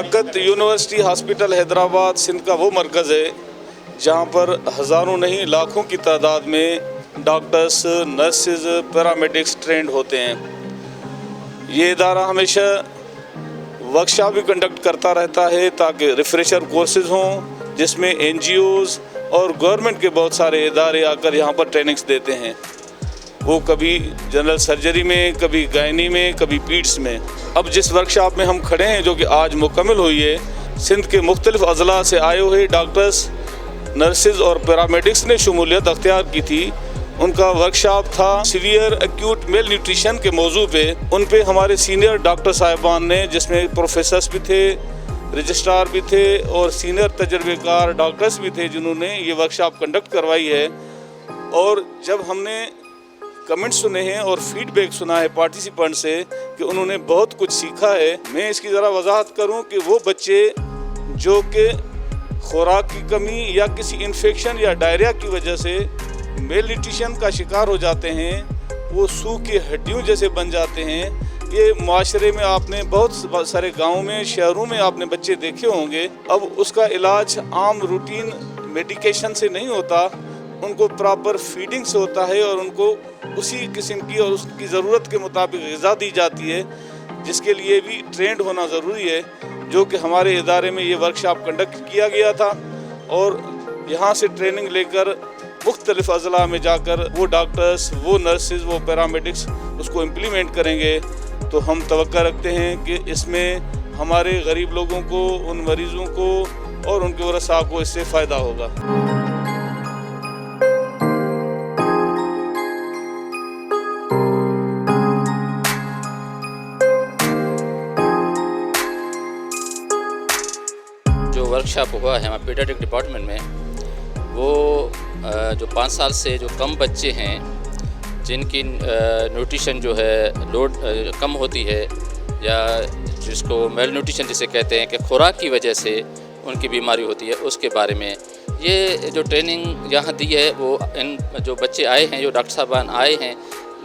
Liaquat university hospital Hyderabad Sindh का वो मरकज़ है जहाँ पर हज़ारों नहीं लाखों की तादाद में डॉक्टर्स, नर्सेज, पैरामेडिक्स ट्रेंड होते हैं। ये इदारा हमेशा वर्कशॉप भी कंडक्ट करता रहता है ताकि रिफ्रेशर कोर्सेज हों जिसमें NGOs और गवर्नमेंट के बहुत सारे इदारे आकर यहाँ पर ट्रेनिंग्स देते हैं। वो कभी जनरल सर्जरी में, कभी गायनी में, कभी पीड्स में। अब जिस वर्कशॉप में हम खड़े हैं जो कि आज मुकम्मल हुई है, सिंध के मुख्तलिफ अज़ला से आए हुए डॉक्टर्स, नर्सेज और पैरामेडिक्स ने शमूलियत अख्तियार की थी। उनका वर्कशॉप था सीवियर एक्यूट मेल न्यूट्रिशन के मौजू पे। उन पे हमारे सीनियर डॉक्टर साहिबान ने, जिसमें प्रोफेसर्स भी थे, रजिस्ट्रार भी थे और सीनियर तजर्बेकार डॉक्टर्स भी थे जिन्होंने ये वर्कशॉप कंडक्ट करवाई है। और जब हमने कमेंट सुने हैं और फीडबैक सुना है पार्टिसिपेंट से कि उन्होंने बहुत कुछ सीखा है, मैं इसकी ज़रा वजाहत करूं कि वो बच्चे जो कि खुराक की कमी या किसी इन्फेक्शन या डायरिया की वजह से मेल न्यूट्रिशन का शिकार हो जाते हैं, वो सूखी हड्डियों जैसे बन जाते हैं। ये माशरे में आपने बहुत सारे गाँव में, शहरों में आपने बच्चे देखे होंगे। अब उसका इलाज आम रूटीन मेडिकेशन से नहीं होता, उनको प्रॉपर फीडिंग से होता है और उनको उसी किस्म की और उसकी ज़रूरत के मुताबिक ग़िज़ा दी जाती है, जिसके लिए भी ट्रेंड होना ज़रूरी है, जो कि हमारे इदारे में ये वर्कशॉप कंडक्ट किया गया था। और यहाँ से ट्रेनिंग लेकर मुख्तलिफ अज़ला में जाकर वो डॉक्टर्स, वो नर्सेज, वो पैरामेडिक्स उसको इम्प्लीमेंट करेंगे। तो हम तवक्का रखते हैं कि इसमें हमारे गरीब लोगों को, उन मरीज़ों को और उनके वरसा को इससे फ़ायदा होगा। वर्कशॉप हुआ है हमारे पीडियाट्रिक डिपार्टमेंट में, वो जो 5 साल से जो कम बच्चे हैं जिनकी न्यूट्रिशन जो है लोड कम होती है, या जिसको मेल न्यूट्रिशन जिसे कहते हैं कि खुराक की वजह से उनकी बीमारी होती है, उसके बारे में ये जो ट्रेनिंग यहाँ दी है, वो इन जो बच्चे आए हैं, जो डॉक्टर साहबान आए हैं,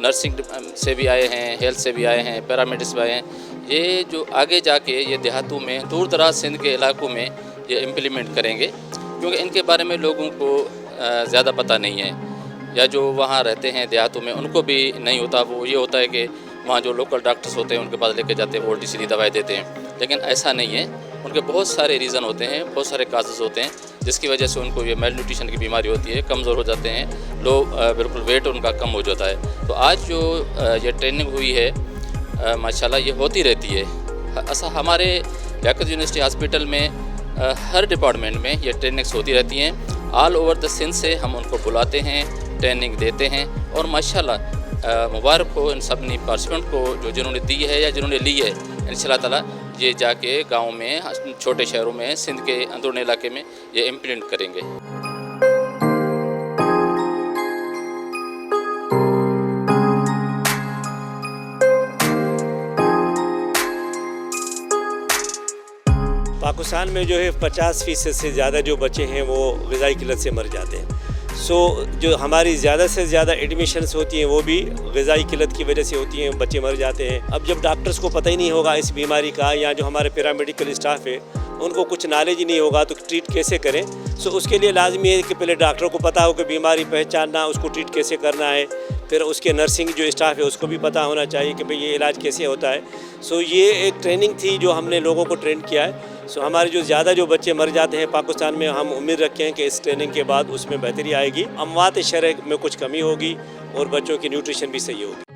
नर्सिंग से भी आए हैं, हेल्थ से भी आए हैं, पैरामेडिक्स भी आए हैं, ये जो आगे जाके ये देहातों में, दूर दराज सिंध के इलाकों में ये इम्प्लीमेंट करेंगे, क्योंकि इनके बारे में लोगों को ज़्यादा पता नहीं है, या जो वहाँ रहते हैं देहातों में उनको भी नहीं होता। वो ये होता है कि वहाँ जो लोकल डॉक्टर्स होते हैं उनके पास लेके जाते हैं, वो उल्टी सीधी दवाई देते हैं, लेकिन ऐसा नहीं है। उनके बहुत सारे रीज़न होते हैं, बहुत सारे काजेज़ होते हैं जिसकी वजह से उनको ये मेल न्यूट्रिशन की बीमारी होती है, कमज़ोर हो जाते हैं, लो बिल्कुल वेट उनका कम हो जाता है। तो आज जो ये ट्रेनिंग हुई है माशाल्लाह ये होती रहती है। ऐसा हमारे लियाकत यूनिवर्सिटी हॉस्पिटल में हर डिपार्टमेंट में ये ट्रेनिंग्स होती रहती हैं। ऑल ओवर द सिंध से हम उनको बुलाते हैं, ट्रेनिंग देते हैं, और माशाल्लाह मुबारक हो इन सबनी पार्टिसिपेंट को जो जिन्होंने दी है या जिन्होंने ली है। इंशाल्लाह ताला ये जाके गाँव में, छोटे शहरों में, सिंध के अंदरूनी इलाके में ये इम्प्लीमेंट करेंगे। पाकिस्तान में जो है 50% से ज़्यादा जो बच्चे हैं वो ग़िज़ाई किल्लत से मर जाते हैं। जो हमारी ज़्यादा से ज़्यादा एडमिशन्स होती हैं वो भी ग़िज़ाई किल्लत की वजह से होती हैं, बच्चे मर जाते हैं। अब जब डॉक्टर्स को पता ही नहीं होगा इस बीमारी का, या जो हमारे पैरामेडिकल स्टाफ है उनको कुछ नॉलेज ही नहीं होगा, तो ट्रीट कैसे करें। उसके लिए लाजमी है कि पहले डॉक्टर को पता हो कि बीमारी पहचानना, उसको ट्रीट कैसे करना है। फिर उसके नर्सिंग जो स्टाफ है उसको भी पता होना चाहिए कि भाई ये इलाज कैसे होता है। ये एक ट्रेनिंग थी जो हमने लोगों को ट्रेन किया है। हमारे जो ज़्यादा जो बच्चे मर जाते हैं पाकिस्तान में, हम उम्मीद रखते हैं कि इस ट्रेनिंग के बाद उसमें बेहतरी आएगी, अमवात शरह में कुछ कमी होगी और बच्चों की न्यूट्रिशन भी सही होगी।